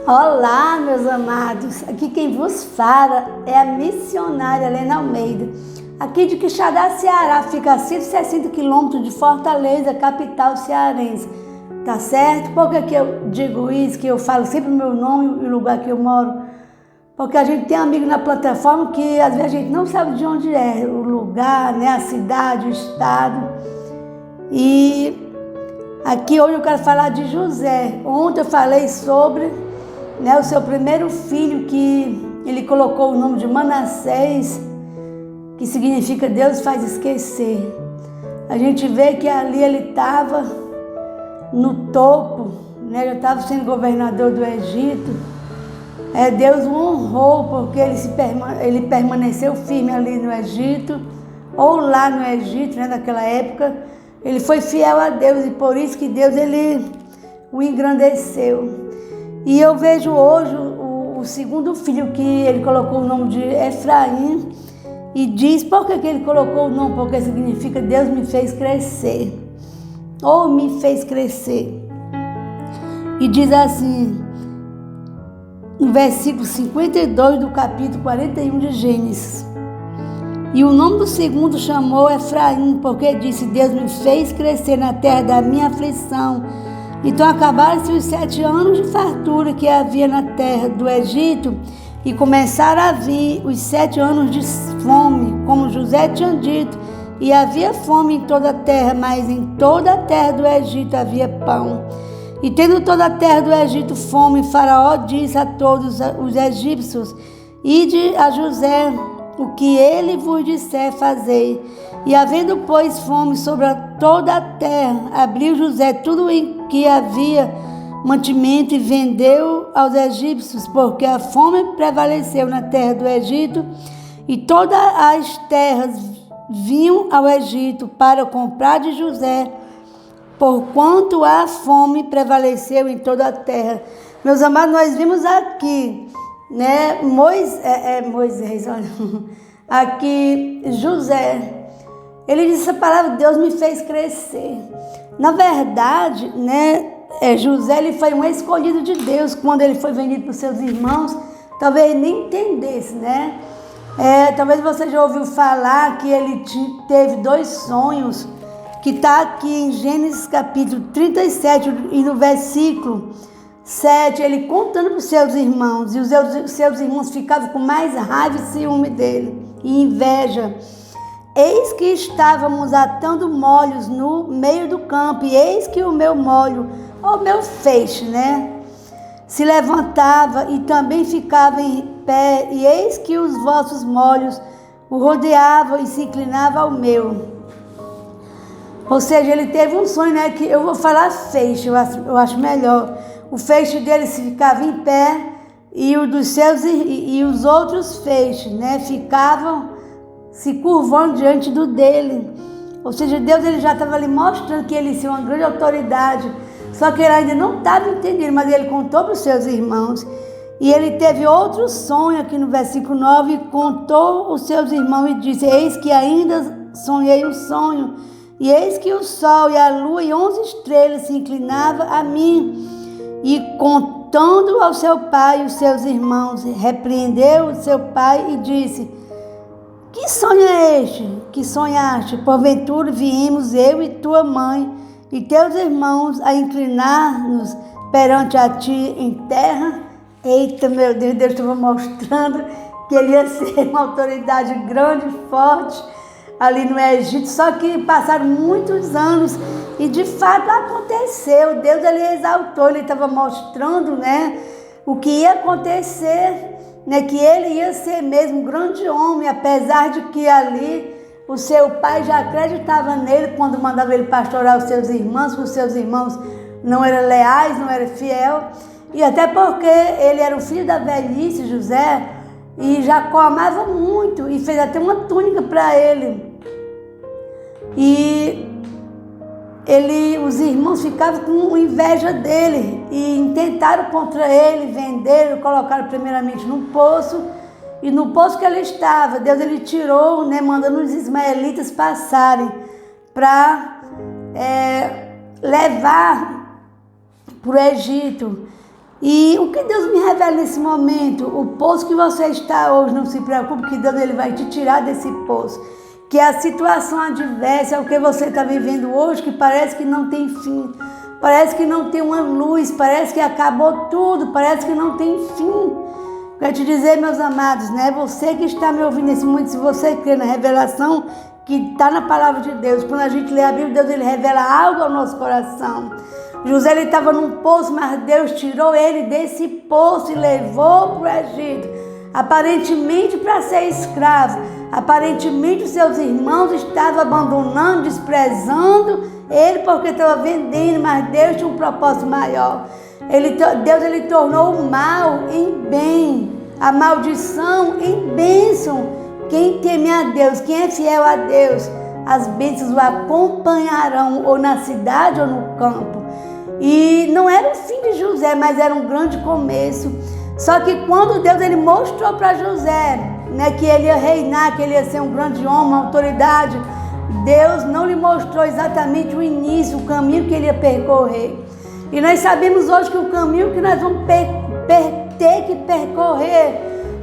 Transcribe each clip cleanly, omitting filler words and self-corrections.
Olá, meus amados. Aqui quem vos fala é a missionária Helena Almeida. Aqui de Quixadá, Ceará, fica a 160 quilômetros de Fortaleza, capital cearense. Tá certo? Por que eu digo isso? Que eu falo sempre o meu nome e o lugar que eu moro? Porque a gente tem amigo na plataforma que às vezes a gente não sabe de onde é o lugar, né? A cidade, o estado. E aqui hoje eu quero falar de José. Ontem eu falei sobre, né, o seu primeiro filho, que ele colocou o nome de Manassés, que significa Deus faz esquecer. A gente vê que ali ele estava no topo, né, já estava sendo governador do Egito. Deus o honrou porque ele permaneceu firme ali no Egito, ou lá no Egito, né, naquela época. Ele foi fiel a Deus e por isso que Deus ele o engrandeceu. E eu vejo hoje o segundo filho, que ele colocou o nome de Efraim, e diz por que ele colocou o nome, porque significa Deus me fez crescer, ou me fez crescer. E diz assim, no versículo 52 do capítulo 41 de Gênesis: e o nome do segundo chamou Efraim, porque disse, Deus me fez crescer na terra da minha aflição. Então acabaram-se os 7 anos de fartura que havia na terra do Egito, e começaram a vir os 7 anos de fome, como José tinha dito, e havia fome em toda a terra, mas em toda a terra do Egito havia pão. E tendo toda a terra do Egito fome, Faraó disse a todos os egípcios, ide a José, o que ele vos disser fazei. E havendo, pois, fome sobre toda a terra, abriu José tudo em que havia mantimento e vendeu aos egípcios, porque a fome prevaleceu na terra do Egito, e todas as terras vinham ao Egito para comprar de José, porquanto a fome prevaleceu em toda a terra. Meus amados, nós vimos aqui, né, Moisés, olha, aqui José, ele disse a palavra, Deus me fez crescer. Na verdade, né, José ele foi um escolhido de Deus. Quando ele foi vendido para os seus irmãos, talvez nem entendesse, né? Talvez você já ouviu falar que ele teve 2 sonhos, que está aqui em Gênesis capítulo 37 e no versículo 7, ele contando para os seus irmãos, e os seus irmãos ficavam com mais raiva e ciúme dele, e inveja. Eis que estávamos atando molhos no meio do campo, e eis que o meu molho, ou meu feixe, né, se levantava e também ficava em pé, e eis que os vossos molhos o rodeavam e se inclinavam ao meu. Ou seja, ele teve um sonho, né, que eu vou falar feixe, eu acho melhor. O feixe dele se ficava em pé, e os outros feixes, né, ficavam se curvando diante do dele. Ou seja, Deus ele já estava ali mostrando que ele tinha uma grande autoridade, só que ele ainda não estava entendendo, mas ele contou para os seus irmãos. E ele teve outro sonho aqui no versículo 9, e contou os seus irmãos e disse, eis que ainda sonhei um sonho, e eis que o sol e a lua e 11 estrelas se inclinavam a mim. E contando ao seu pai e os seus irmãos, repreendeu o seu pai e disse, que sonho é este que sonhaste? Porventura viemos eu e tua mãe e teus irmãos a inclinar-nos perante a ti em terra? Eita, meu Deus, Deus estava mostrando que ele ia ser uma autoridade grande e forte ali no Egito. Só que passaram muitos anos e de fato aconteceu. Deus ele exaltou, ele estava mostrando, né, o que ia acontecer, né, que ele ia ser mesmo um grande homem, apesar de que ali o seu pai já acreditava nele quando mandava ele pastorar os seus irmãos, porque os seus irmãos não eram leais, não eram fiel, e até porque ele era o filho da velhice, José, e Jacó amava muito e fez até uma túnica para ele. E os irmãos ficavam com inveja dele e intentaram contra ele, venderam, colocaram primeiramente num poço, e no poço que ele estava, Deus ele tirou, né, mandando os ismaelitas passarem para levar para o Egito. E o que Deus me revela nesse momento? O poço que você está hoje, não se preocupe que Deus ele vai te tirar desse poço. Que a situação adversa, é o que você está vivendo hoje, que parece que não tem fim. Parece que não tem uma luz, parece que acabou tudo, parece que não tem fim. Quero te dizer, meus amados, né? Você que está me ouvindo nesse momento, se você crê na revelação que está na palavra de Deus, quando a gente lê a Bíblia, Deus ele revela algo ao nosso coração. José ele estava num poço, mas Deus tirou ele desse poço e levou para o Egito, aparentemente para ser escravo. Aparentemente os seus irmãos estavam abandonando, desprezando ele porque estava vendendo, mas Deus tinha um propósito maior. Deus ele tornou o mal em bem, a maldição em bênção. Quem teme a Deus, quem é fiel a Deus, as bênçãos o acompanharão ou na cidade ou no campo. E não era o fim de José, mas era um grande começo. Só que quando Deus ele mostrou para José, né, que ele ia reinar, que ele ia ser um grande homem, uma autoridade, Deus não lhe mostrou exatamente o início, o caminho que ele ia percorrer. E nós sabemos hoje que o caminho que nós vamos ter que percorrer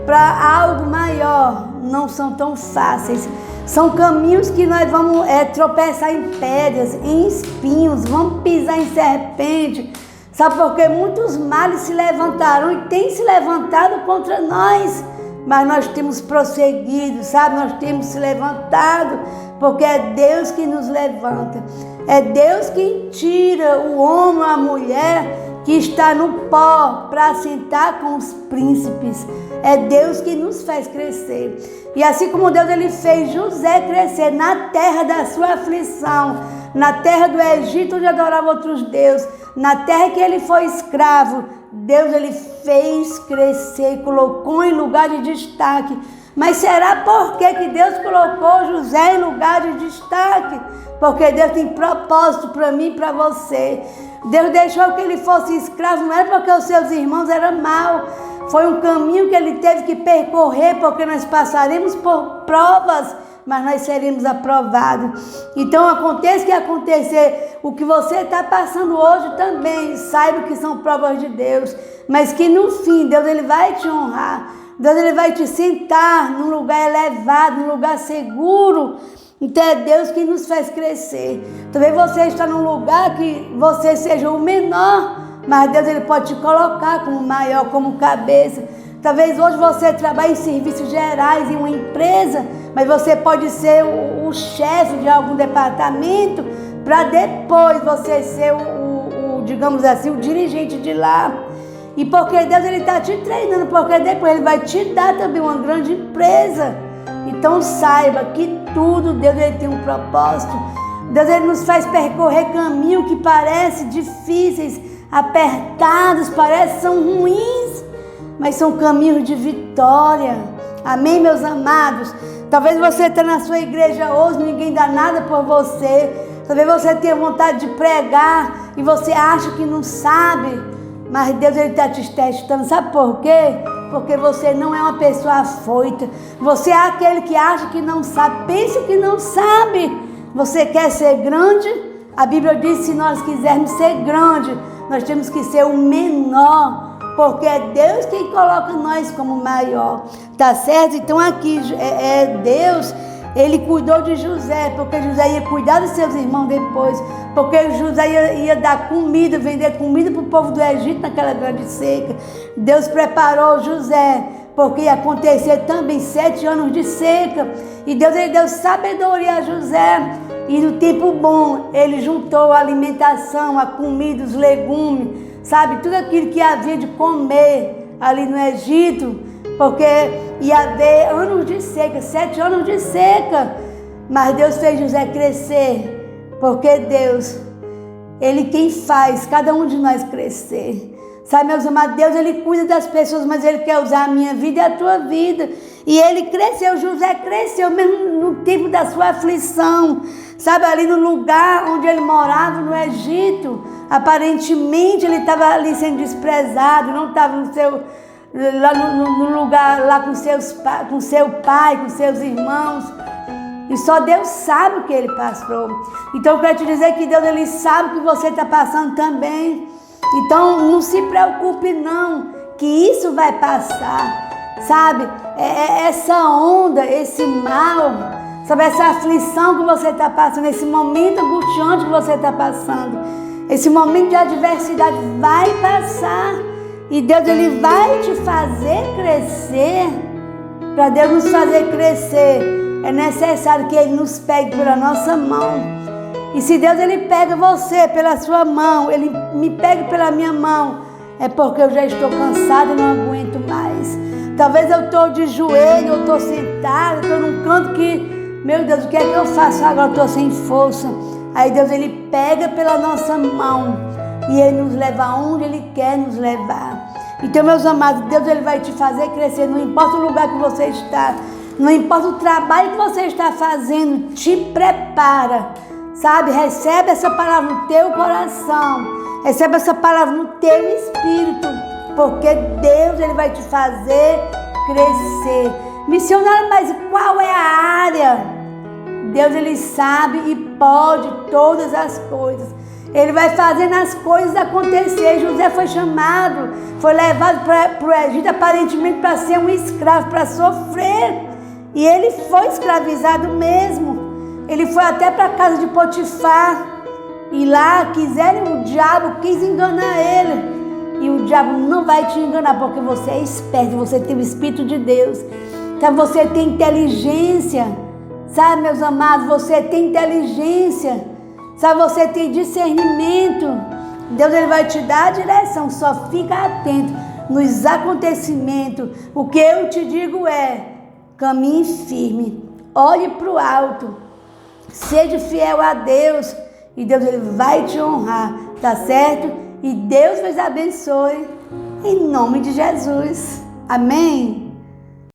para algo maior não são tão fáceis. São caminhos que nós vamos tropeçar em pedras, em espinhos, vamos pisar em serpente. Sabe por quê? Muitos males se levantaram e têm se levantado contra nós. Mas nós temos prosseguido, sabe? Nós temos se levantado, porque é Deus que nos levanta. É Deus quem tira o homem ou a mulher que está no pó para sentar com os príncipes. É Deus que nos faz crescer. E assim como Deus ele fez José crescer na terra da sua aflição, na terra do Egito onde adorava outros deuses, na terra que ele foi escravo, Deus ele fez crescer e colocou em lugar de destaque. Mas será por que Deus colocou José em lugar de destaque? Porque Deus tem propósito para mim e para você. Deus deixou que ele fosse escravo, não é porque os seus irmãos eram maus. Foi um caminho que ele teve que percorrer, porque nós passaremos por provas, mas nós seremos aprovados. Então aconteça que acontecer, o que você está passando hoje também, saiba que são provas de Deus, mas que no fim Deus ele vai te honrar. Deus ele vai te sentar num lugar elevado, num lugar seguro. Então é Deus que nos faz crescer. Talvez você está num lugar que você seja o menor, mas Deus ele pode te colocar como maior, como cabeça. Talvez hoje você trabalhe em serviços gerais, em uma empresa, mas você pode ser o chefe de algum departamento, para depois você ser digamos assim, o dirigente de lá. E porque Deus ele está te treinando, porque depois ele vai te dar também uma grande empresa. Então saiba que tudo Deus ele tem um propósito. Deus ele nos faz percorrer caminhos que parecem difíceis, apertados, parecem são ruins, mas são caminhos de vitória. Amém, meus amados? Talvez você está na sua igreja hoje, ninguém dá nada por você. Talvez você tenha vontade de pregar e você acha que não sabe, mas Deus está te testando. Sabe por quê? Porque você não é uma pessoa afoita. Você é aquele que acha que não sabe, pensa que não sabe. Você quer ser grande? A Bíblia diz que se nós quisermos ser grande, nós temos que ser o menor, porque é Deus quem coloca nós como maior, tá certo? Então aqui Deus, ele cuidou de José, porque José ia cuidar dos seus irmãos depois, porque José ia dar comida, vender comida para o povo do Egito naquela grande seca. Deus preparou José, porque ia acontecer também 7 anos de seca, e Deus ele deu sabedoria a José, e no tempo bom ele juntou a alimentação, a comida, os legumes, sabe, tudo aquilo que havia de comer ali no Egito, porque ia haver anos de seca, 7 anos de seca, mas Deus fez José crescer, porque Deus, ele quem faz cada um de nós crescer. Sabe, meus amados, Deus ele cuida das pessoas, mas ele quer usar a minha vida e a tua vida. E ele cresceu, José cresceu mesmo no tempo da sua aflição. Sabe, ali no lugar onde ele morava, no Egito, aparentemente ele estava ali sendo desprezado, não estava no lugar lá com seu pai, com seus irmãos. E só Deus sabe o que ele passou. Então eu quero te dizer que Deus ele sabe o que você está passando também. Então não se preocupe não, que isso vai passar, sabe? Essa onda, esse mal, sabe? Essa aflição que você está passando, esse momento angustiante que você está passando, esse momento de adversidade vai passar. E Deus, Ele vai te fazer crescer. Para Deus nos fazer crescer, é necessário que Ele nos pegue pela nossa mão. E se Deus, Ele pega você pela sua mão, Ele me pega pela minha mão, é porque eu já estou cansada e não aguento mais. Talvez eu estou de joelho, eu estou sentada, estou num canto que, meu Deus, o que é que eu faço agora? Eu estou sem força. Aí Deus, Ele pega pela nossa mão e Ele nos leva aonde Ele quer nos levar. Então, meus amados, Deus, Ele vai te fazer crescer, não importa o lugar que você está, não importa o trabalho que você está fazendo, te prepara, sabe? Recebe essa palavra no teu coração, recebe essa palavra no teu espírito, porque Deus, Ele vai te fazer crescer. Missionário, mas qual é a área? Deus, Ele sabe e pode todas as coisas. Ele vai fazendo as coisas acontecer. José foi chamado, foi levado para o Egito aparentemente para ser um escravo, para sofrer. E ele foi escravizado mesmo. Ele foi até para a casa de Potifar. E lá o diabo quis enganar ele. E o diabo não vai te enganar, porque você é esperto, você tem o Espírito de Deus. Então você tem inteligência. Sabe, meus amados, você tem inteligência. Sabe, você tem discernimento. Deus, Ele vai te dar a direção. Só fica atento nos acontecimentos. O que eu te digo é: caminhe firme, olhe para o alto, seja fiel a Deus, e Deus, Ele vai te honrar, tá certo? E Deus vos abençoe, em nome de Jesus. Amém?